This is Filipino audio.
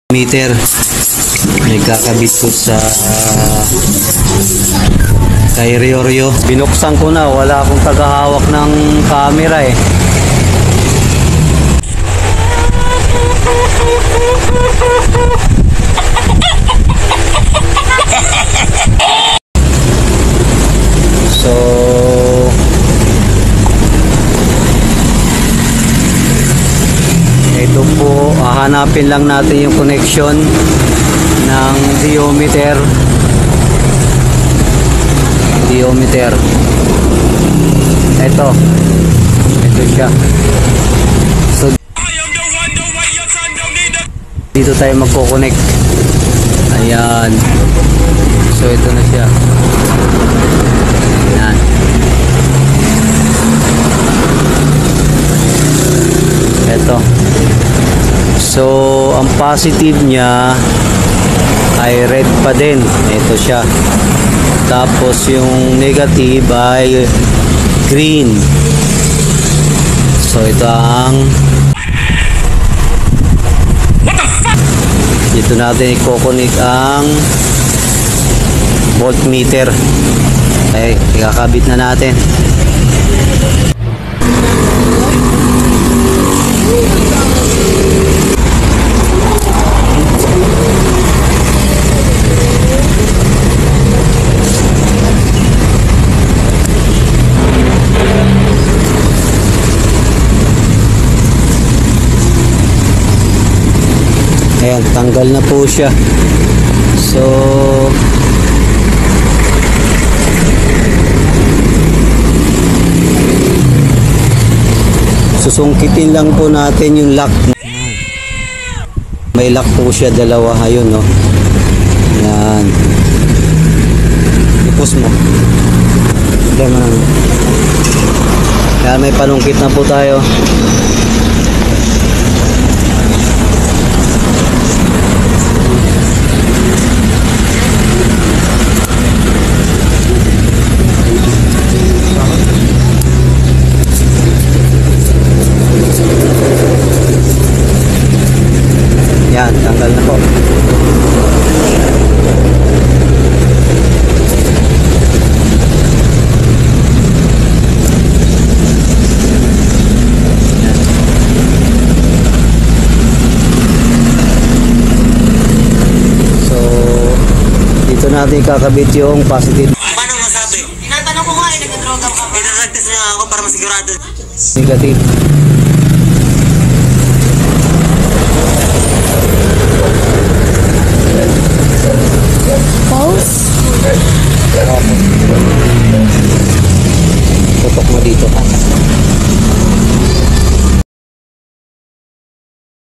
Meter may kakabit ko sa kay Riorio. Binuksan ko na, wala akong tagahawak ng camera eh. So ito po, hahanapin lang natin yung connection ng diometer. Ito siya. So dito tayo magko-connect. Ayan. So ito na siya. Ayan. Ito. So ang positive niya ay red pa din. Ito siya. Tapos yung negative ay green. So ito ang dito natin i-connect ang voltmeter. Okay, ikakabit na natin. Ayan, tanggal na po siya. So susungkitin lang po natin yung lock. May lock po siya, dalawa. Ayun, no? Ayan. Ipos mo. Ayan mo naman. Ayan, may panungkit na po tayo. Yan, tanggal na po. Yan. So, dito natin kakabit yung positive. Paano masabi? Tinatanong ko nga, nagdadroga ka ba? Pinag-test na ako para masigurado. Negative. Tutok mo dito.